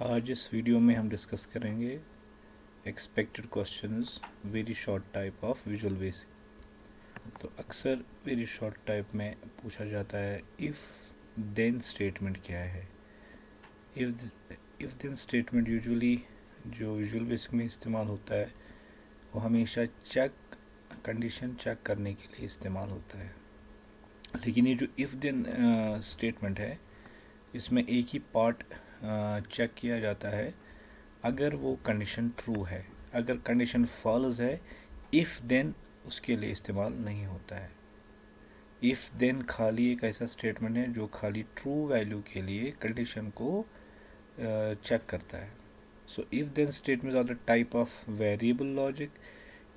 आज इस वीडियो में हम डिस्कस करेंगे expected questions very short type of visual basic. तो अक्सर वेरी शॉर्ट टाइप में पूछा जाता है इफ़ देन स्टेटमेंट क्या है। इफ़ देन स्टेटमेंट यूजुअली जो विजुअल बेसिक में इस्तेमाल होता है वो हमेशा कंडीशन चेक करने के लिए इस्तेमाल होता है। लेकिन ये जो इफ़ देन स्टेटमेंट है इसमें एक ही पार्ट चेक किया जाता है अगर वो कंडीशन ट्रू है। अगर कंडीशन फॉल्स है इफ़ देन उसके लिए इस्तेमाल नहीं होता है। इफ़ देन खाली एक ऐसा स्टेटमेंट है जो खाली ट्रू वैल्यू के लिए कंडीशन को चेक करता है। So if then statement are the type of variable logic.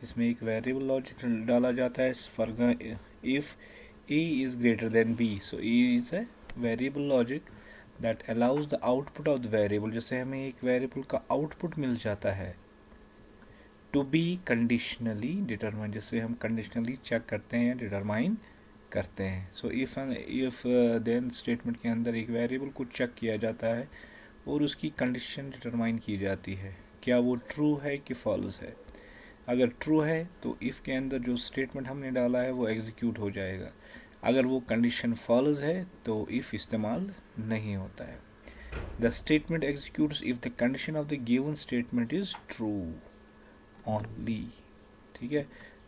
इसमें एक वेरिएबल लॉजिक डाला जाता है। For example if A is greater than B, so A is a variable logic that allows the output of the variable. जैसे हमें एक variable का output मिल जाता है टू बी कंडीशनली डिटरमाइन, जिससे हम कंडीशनली चेक करते हैं, डिटरमाइन करते हैं। सो इफ़ देन स्टेटमेंट के अंदर एक वेरिएबल को चेक किया जाता है और उसकी कंडीशन डिटरमाइन की जाती है, क्या वो ट्रू है कि फॉल्स है। अगर ट्रू है तो इफ़ के अंदर जो स्टेटमेंट हमने डाला है वो एग्जीक्यूट हो जाएगा। अगर वो कंडीशन फॉल्स है तो इफ़ इस्तेमाल नहीं होता है। The statement executes if the condition of the given statement is true only. ठीक है,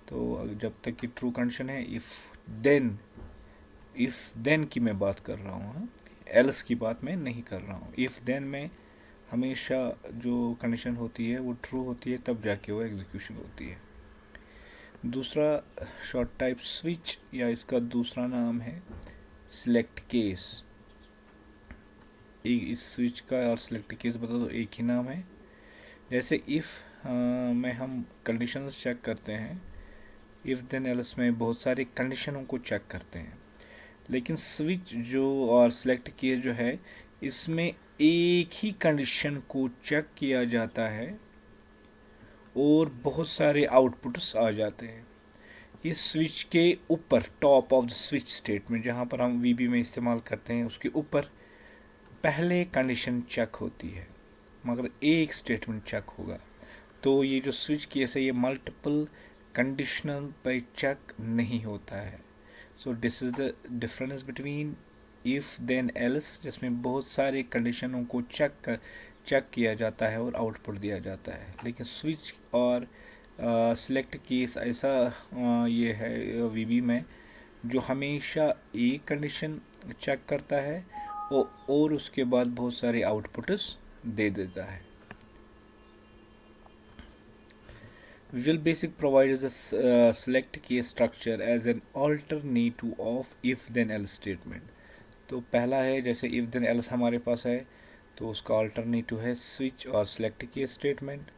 तो जब तक कि ट्रू कंडीशन है इफ़ देन की मैं बात कर रहा हूँ, एल्स की बात मैं नहीं कर रहा हूँ। इफ़ देन में हमेशा जो कंडीशन होती है वो ट्रू होती है, तब जाके वो एग्जीक्यूशन होती है। दूसरा शॉर्ट टाइप स्विच या इसका दूसरा नाम है सिलेक्ट केस। इस स्विच का और सिलेक्ट केस बता दो, एक ही नाम है। जैसे इफ़ में हम कंडीशंस चेक करते हैं, इफ़ देन एल्स में बहुत सारी कंडीशनों को चेक करते हैं। लेकिन स्विच जो और सिलेक्ट केस जो है इसमें एक ही कंडीशन को चेक किया जाता है और बहुत सारे आउटपुट्स आ जाते हैं। इस स्विच के ऊपर top of the switch statement जहाँ पर हम वीबी में इस्तेमाल करते हैं उसके ऊपर पहले कंडीशन चेक होती है मगर एक स्टेटमेंट चेक होगा। तो ये जो स्विच केस है ये मल्टीपल कंडीशनल पे चेक नहीं होता है। So this is the difference between if then else, जिसमें बहुत सारे कंडीशनों को चेक किया जाता है और आउटपुट दिया जाता है। लेकिन स्विच और सिलेक्ट केस ऐसा ये है वीबी में जो हमेशा एक कंडीशन चेक करता है और उसके बाद बहुत सारे आउटपुट्स दे देता है। Visual Basic provides the select case structure as an alternative of if then else statement। तो पहला है जैसे if then else हमारे पास है तो उसका अल्टरनेटिव है स्विच और select case statement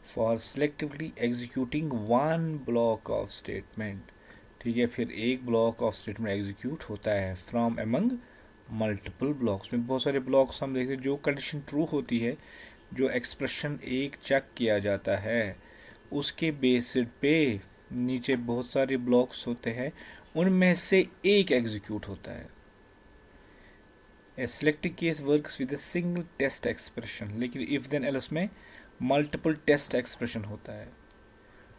for selectively executing one block of statement. ठीक है, फिर एक ब्लॉक ऑफ स्टेटमेंट एग्जीक्यूट होता है फ्रॉम एमंग मल्टीपल ब्लॉक्स। में बहुत सारे ब्लॉक्स हम देखते हैं, जो कंडीशन ट्रू होती है, जो एक्सप्रेशन एक चेक किया जाता है उसके बेसिस पे नीचे बहुत सारे ब्लॉक्स होते हैं, उनमें से एक एग्जीक्यूट होता है। A select case works with a single test expression, लेकिन इफ देन एल्स में मल्टीपल टेस्ट एक्सप्रेशन होता है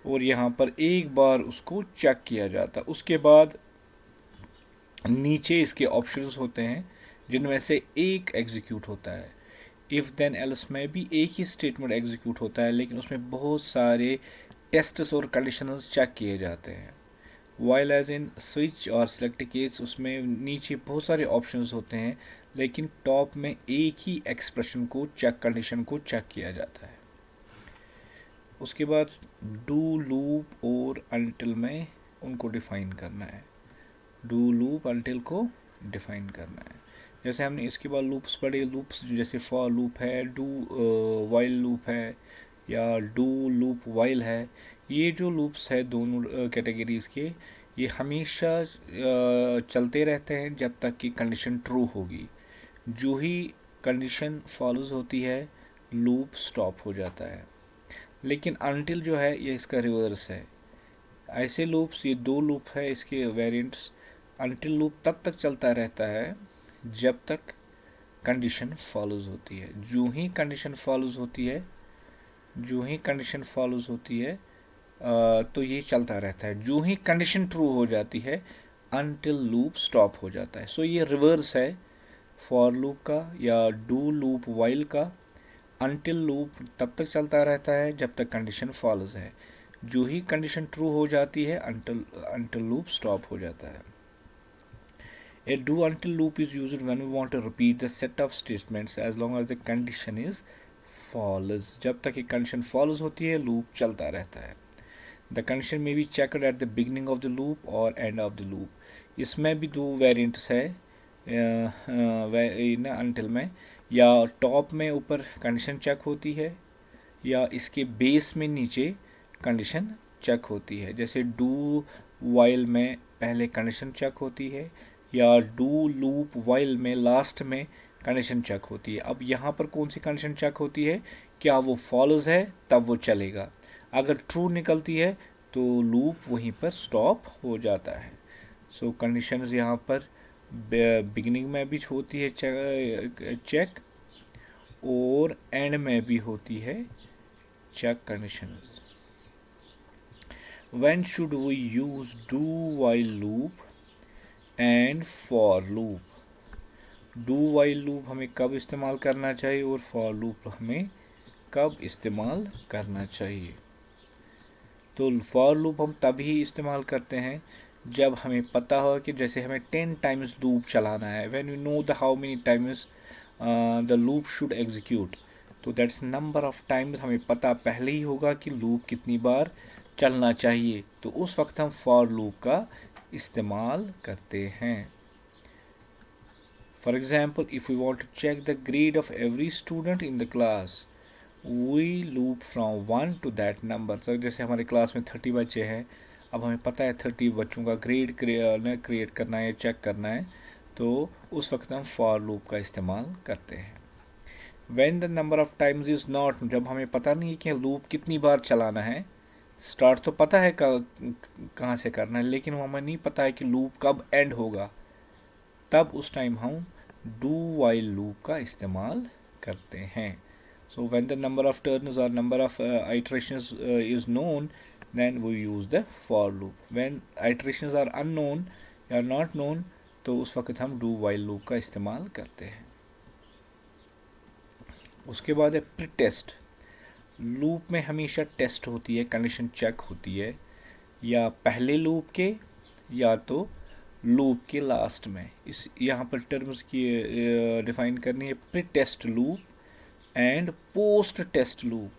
और यहाँ पर एक बार उसको चेक किया जाता है। उसके बाद नीचे इसके ऑप्शंस होते हैं जिनमें से एक एग्जीक्यूट होता है। इफ़ देन एल्स में भी एक ही स्टेटमेंट एग्जीक्यूट होता है लेकिन उसमें बहुत सारे टेस्ट्स और कंडीशंस चेक किए जाते हैं। वाइल एज इन स्विच और सेलेक्ट केस उसमें नीचे बहुत सारे ऑप्शंस होते हैं लेकिन टॉप में एक ही एक्सप्रेशन को कंडीशन को चेक किया जाता है। उसके बाद डू लूप और अनटिल में उनको डिफाइन करना है। डू लूप अनटिल को डिफाइन करना है। जैसे हमने इसके बाद लूप्स पढ़े, लूप्स जैसे फॉर लूप है, डू वाइल लूप है या डू लूप वाइल है। ये जो लूप्स है दोनों कैटेगरीज के, ये हमेशा चलते रहते हैं जब तक कि कंडीशन ट्रू होगी। जो ही कंडीशन फॉलोज होती है लूप स्टॉप हो जाता है। लेकिन अनटिल जो है ये इसका रिवर्स है। ऐसे लूप्स, ये दो लूप है इसके वेरिएंट्स। अनटिल लूप तब तक चलता रहता है जब तक कंडीशन फॉलोज होती है। जो ही कंडीशन फॉलोज होती है, जो ही कंडीशन फॉलोज होती है तो ये चलता रहता है। जो ही कंडीशन ट्रू हो जाती है अनटिल लूप स्टॉप हो जाता है। सो ये रिवर्स है फॉर लूप का या डू लूप वाइल का। अनटिल लूप तब तक चलता रहता है जब तक कंडीशन फॉलोज है। जो ही कंडीशन ट्रू हो जाती है अनटिल लूप स्टॉप हो जाता है। A do until loop is used when we want to repeat the set of statements as long as the condition is false। जब तक एक कंडीशन फॉलोज होती है लूप चलता रहता है। द कंडीशन में be checked at the beginning of the loop और एंड ऑफ द लूप। इसमें भी दो वेरिएंट्स है अनटिल में, या टॉप में ऊपर कंडीशन चेक होती है या इसके बेस में नीचे कंडीशन चेक होती है। जैसे डू वाइल में पहले कंडीशन चेक होती है या डू लूप वाइल में लास्ट में कंडीशन चेक होती है। अब यहाँ पर कौन सी कंडीशन चेक होती है, क्या वो फॉलोज है तब वो चलेगा। अगर ट्रू निकलती है तो लूप वहीं पर स्टॉप हो जाता है। सो कंडीशंस यहाँ पर बिगिनिंग में भी होती है चेक और एंड में भी होती है check condition. When should we use do while loop and for loop? do while loop हमें कब इस्तेमाल करना चाहिए और for loop हमें कब इस्तेमाल करना चाहिए। तो for loop हम तभी इस्तेमाल करते हैं जब हमें पता हो कि जैसे हमें 10 टाइम्स लूप चलाना है। when we know the how many times the loop should execute, तो दैट्स नंबर ऑफ टाइम्स हमें पता पहले ही होगा कि लूप कितनी बार चलना चाहिए, तो उस वक्त हम फॉर लूप का इस्तेमाल करते हैं। For example if we want to check the grade of every student in the class we loop from 1 to that number. तो जैसे हमारे क्लास में 30 बच्चे हैं, अब हमें पता है 30 बच्चों का ग्रेड क्रिएट करना है, चेक करना है, तो उस वक्त हम फॉर लूप का इस्तेमाल करते हैं। When the number of times is not, जब हमें पता नहीं है कि लूप कितनी बार चलाना है। स्टार्ट तो पता है कहाँ से करना है, लेकिन वो हमें नहीं पता है कि लूप कब एंड होगा, तब उस टाइम हम डू वाइल लूप का इस्तेमाल करते हैं। So when the number of turns और number of iterations is known then we use the for loop. When iterations are unknown या नॉट नोन तो उस वक्त हम डू वाइल लूप का इस्तेमाल करते हैं। उसके बाद है प्री टेस्ट। लूप में हमेशा टेस्ट होती है, कंडीशन चेक होती है या पहले लूप के या तो लूप के लास्ट में। इस यहाँ पर टर्म्स की डिफाइन करनी है, pretest loop and post test loop.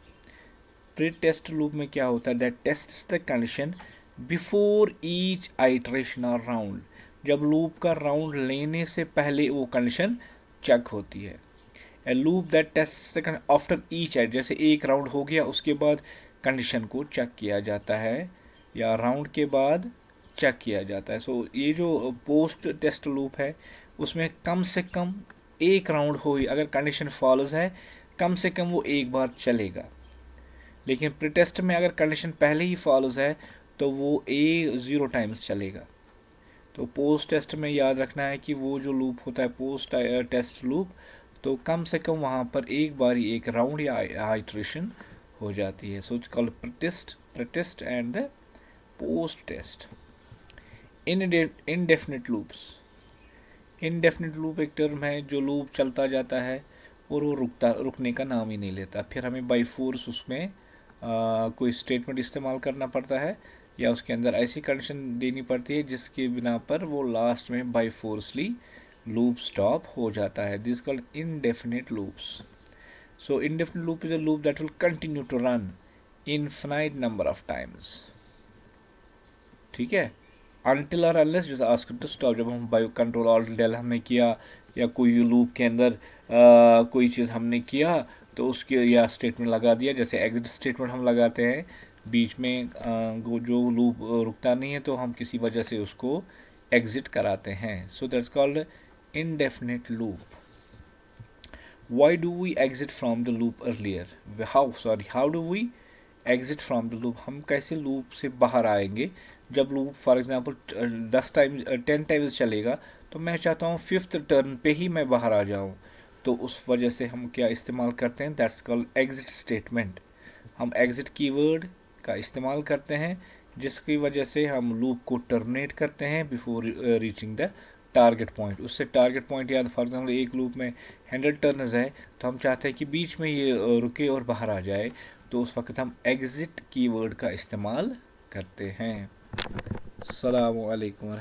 Pretest loop में क्या होता है, that tests the condition before each iteration और राउंड। जब लूप का राउंड लेने से पहले वो कंडीशन चेक होती है। A loop that test after each it, जैसे एक राउंड हो गया उसके बाद कंडीशन को चेक किया जाता है या राउंड के बाद चेक किया जाता है। सो ये जो पोस्ट टेस्ट लूप है उसमें कम से कम एक राउंड हो, अगर कंडीशन फॉलोज है कम से कम वो एक बार चलेगा। लेकिन प्री टेस्ट में अगर कंडीशन पहले ही फॉलोज है तो वो 0 टाइम्स चलेगा। तो पोस्ट टेस्ट में याद रखना है कि वो जो लूप होता है पोस्ट टेस्ट लूप, तो कम से कम वहाँ पर एक बार ही एक राउंड या आइटरेशन हो जाती है। So it's called pretest and the post test. Indefinite loops. Indefinite loop एक टर्म है जो लूप चलता जाता है और वो रुकने का नाम ही नहीं लेता। फिर हमें बाई फोर्स उसमें कोई स्टेटमेंट इस्तेमाल करना पड़ता है या उसके अंदर ऐसी कंडीशन देनी पड़ती है जिसके बिना पर वो लास्ट में बाई फोर्सली लूप स्टॉप हो जाता है। This called indefinite loops. So indefinite loop is a loop that will continue to run infinite number of times. ठीक है, अनटिल और अनलेस जैसे आस्क टू स्टॉप। जब हम बाई कंट्रोल ऑल्ट डेल हमने किया या कोई लूप के अंदर कोई चीज़ हमने किया तो उसके या स्टेटमेंट लगा दिया, जैसे एग्जिट स्टेटमेंट हम लगाते हैं बीच में जो लूप रुकता नहीं है तो हम किसी वजह से उसको एग्जिट कराते हैं। So that's called indefinite loop. Why do we exit from the loop earlier? How do we exit from the loop? हम कैसे लूप से बाहर आएंगे? जब लूप फॉर एग्जांपल 10 टाइम्स चलेगा तो मैं चाहता हूँ 5th टर्न पे ही मैं बाहर आ जाऊँ, तो उस वजह से हम क्या इस्तेमाल करते हैं, दैट्स कॉल्ड एग्जिट स्टेटमेंट। हम एग्जिट कीवर्ड का इस्तेमाल करते हैं जिसकी वजह से हम लूप को टर्मिनेट करते हैं before reaching the target point. उससे टारगेट पॉइंट याद, फॉर एग्जाम्पल एक लूप में 100 टर्न्स है, तो हम चाहते हैं कि बीच में ये रुके और बाहर आ जाए, तो उस वक्त हम एग्जिट कीवर्ड का इस्तेमाल करते हैं। अस्सलामु अलैकुम।